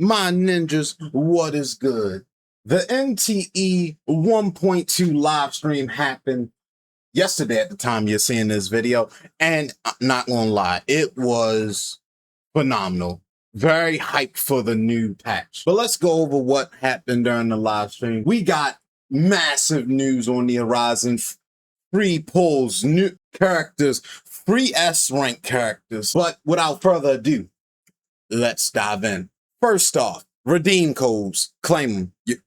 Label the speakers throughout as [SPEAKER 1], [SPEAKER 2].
[SPEAKER 1] My ninjas, what is good? The NTE 1.2 live stream happened yesterday at the time you're seeing this video, and I'm not gonna lie, it was phenomenal. Very hyped for the new patch. But let's go over what happened during the live stream. We got massive news on the horizon. Free pulls, new characters, free S rank characters. But without further ado, let's dive in. First off, redeem codes, claim them.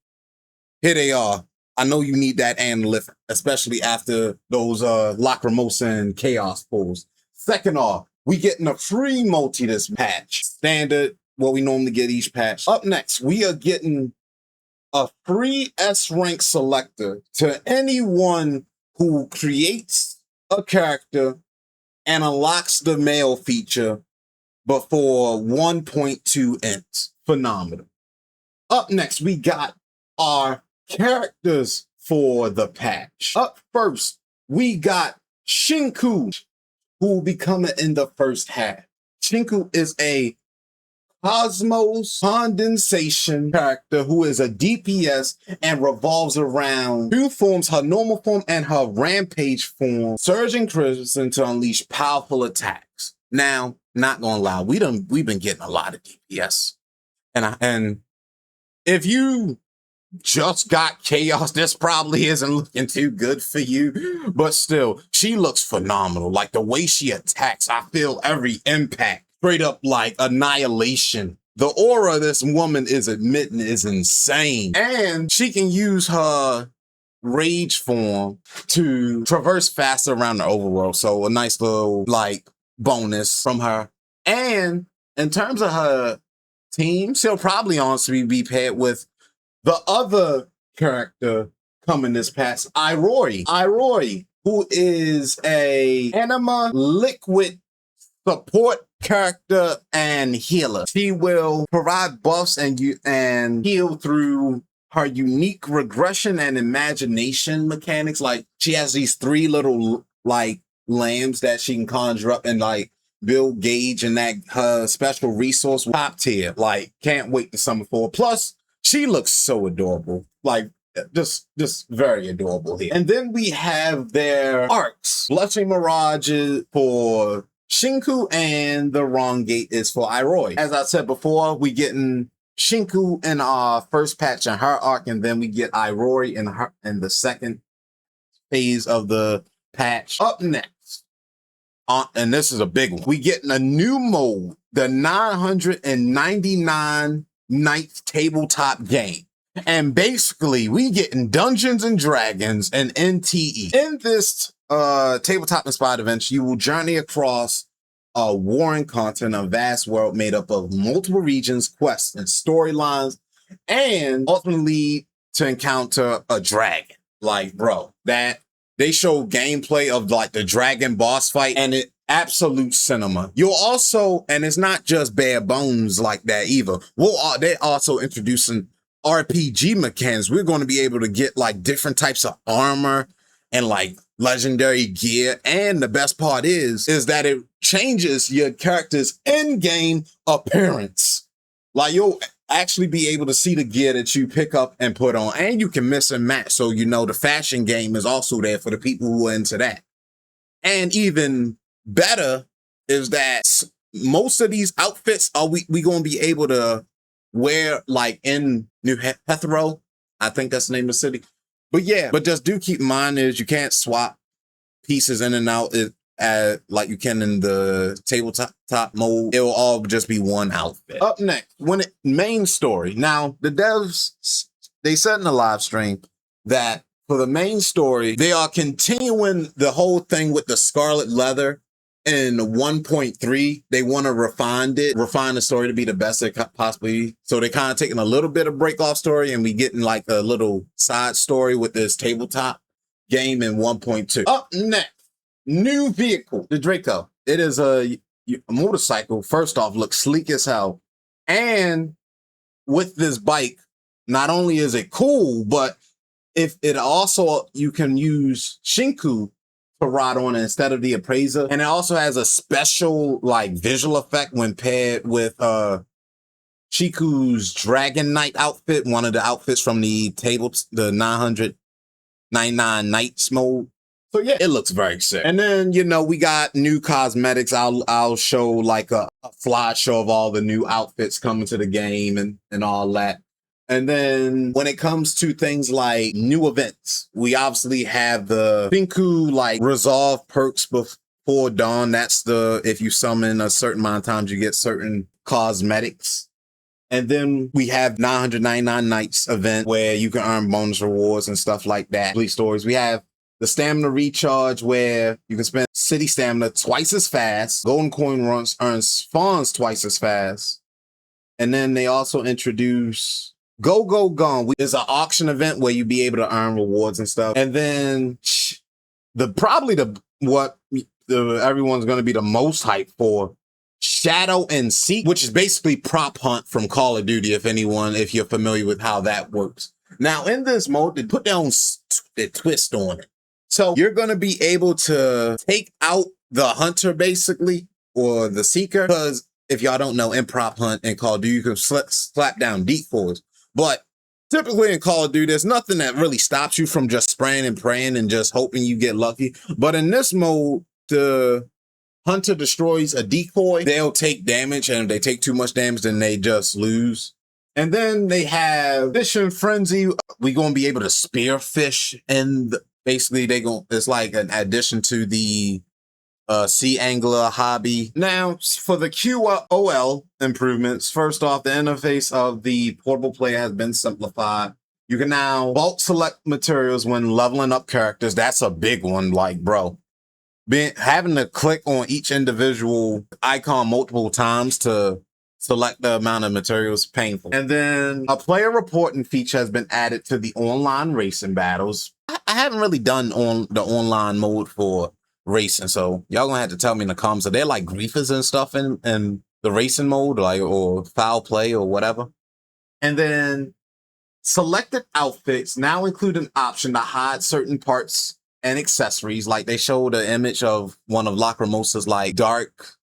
[SPEAKER 1] Here they are. I know you need that analyst, especially after those Lacrimosa and Chaos pulls. Second off, we getting a free multi this patch. Standard, what we normally get each patch. Up next, we are getting a free S rank selector to anyone who creates a character and unlocks the mail feature before 1.2 ends. Phenomenal. Up next, we got our characters for the patch. Up first, we got Shinku, who will be coming in the first half. Shinku is a Cosmos condensation character who is a DPS and revolves around two forms, her normal form and her rampage form, surging crimson to unleash powerful attacks. Now, not gonna lie, we've been getting a lot of DPS. And if you just got Chaos, this probably isn't looking too good for you, but still, she looks phenomenal. Like the way she attacks, I feel every impact, straight up like annihilation. The aura this woman is admitting is insane. And she can use her rage form to traverse faster around the overworld. So a nice little like bonus from her. And in terms of her team, she'll probably honestly be paired with the other character coming this patch, Iroi. Iroi, who is a anima liquid support character and healer. She will provide buffs and heal through her unique regression and imagination mechanics. Like she has these three little like lambs that she can conjure up and like build gauge, and that her special resource top tier. Like can't wait to summon for. Plus, she looks so adorable. Like just very adorable here. And then we have their arcs. Blushing Mirage is for Shinku and the Wrong Gate is for Iroi. As I said before, we getting Shinku in our first patch in her arc, and then we get Iroi in the second phase of the patch. Up next, and this is a big one, we getting a new mode, the 999 Ninth tabletop game. And basically, we getting Dungeons and Dragons and NTE. In this tabletop inspired event, you will journey across a warring continent, a vast world made up of multiple regions, quests, and storylines, and ultimately to encounter a dragon. Like, bro, that they show gameplay of like the dragon boss fight, and it absolute cinema. You'll also, and it's not just bare bones like that either. They're also introducing RPG mechanics. We're going to be able to get like different types of armor and like legendary gear. And the best part is that it changes your character's in-game appearance. Like you'll actually be able to see the gear that you pick up and put on, and you can mix and match. So, you know, the fashion game is also there for the people who are into that. And even better is that most of these outfits are we going to be able to wear like in New Hethro. I think that's the name of the city. But yeah, but just do keep in mind is you can't swap pieces in and out like you can in the tabletop mode. It will all just be one outfit. Up next, main story. Now, the devs, they said in the live stream that for the main story, they are continuing the whole thing with the scarlet leather in 1.3. They want to refine the story to be the best it possibly. So they're kind of taking a little bit of break off story, and we getting like a little side story with this tabletop game in 1.2. Up next, new vehicle, the Draco. It is a motorcycle. First off, looks sleek as hell. And with this bike, not only is it cool, but if it also, you can use Shinku to ride on it instead of the Appraiser. And it also has a special like visual effect when paired with Shiku's Dragon Knight outfit, one of the outfits from the the 999 Nights mode. So yeah, it looks very sick. And then, you know, we got new cosmetics. I'll show like a flash show of all the new outfits coming to the game and all that. And then when it comes to things like new events, we obviously have the Shinku like resolve perks before dawn. That's the, if you summon a certain amount of times, you get certain cosmetics. And then we have 999 Nights event where you can earn bonus rewards and stuff like that. Complete stories. We have the stamina recharge where you can spend city stamina twice as fast. Golden coin runs earns spawns twice as fast. And then they also introduce Go Go Gone. It's an auction event where you be able to earn rewards and stuff. And then what everyone's going to be the most hyped for, Shadow and Seek, which is basically prop hunt from Call of Duty, if you're familiar with how that works. Now, in this mode, they put their own twist on it. So you're going to be able to take out the hunter, basically, or the seeker, because if y'all don't know, in prop hunt and Call of Duty, you can slap down decoys. But typically in Call of Duty, there's nothing that really stops you from just spraying and praying and just hoping you get lucky. But in this mode, the hunter destroys a decoy, they'll take damage, and if they take too much damage, then they just lose. And then they have Fishing Frenzy. We're going to be able to spearfish, and basically it's like an addition to the sea angler hobby. Now, for the QOL improvements, first off, the interface of the portable player has been simplified. You can now bulk select materials when leveling up characters. That's a big one, like, bro. Having to click on each individual icon multiple times to select the amount of materials painful. And then a player reporting feature has been added to the online racing battles. I haven't really done the online mode for racing, so y'all gonna have to tell me in the comments. Are there like griefers and stuff in the racing mode, like, or foul play or whatever? And then selected outfits now include an option to hide certain parts and accessories. Like they showed an image of one of Lacrimosa's like dark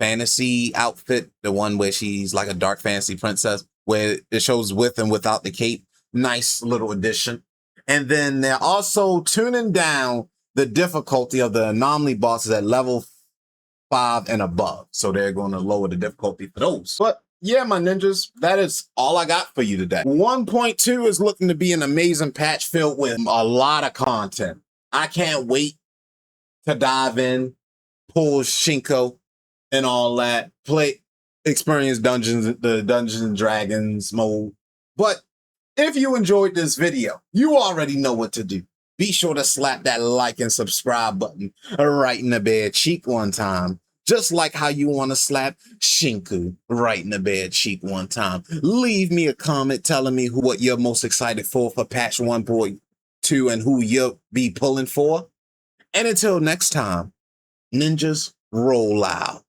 [SPEAKER 1] fantasy outfit, the one where she's like a dark fantasy princess, where it shows with and without the cape. Nice little addition. And then they're also tuning down the difficulty of the anomaly bosses at level 5 and above. So they're going to lower the difficulty for those. But yeah, my ninjas, that is all I got for you today. 1.2 is looking to be an amazing patch filled with a lot of content. I can't wait to dive in, pull Shinku and all that, experience the Dungeons and Dragons mode. But if you enjoyed this video, you already know what to do. Be sure to slap that like and subscribe button right in the bare cheek one time. Just like how you want to slap Shinku right in the bare cheek one time. Leave me a comment telling me what you're most excited for patch 1.2 and who you'll be pulling for. And until next time, ninjas, roll out.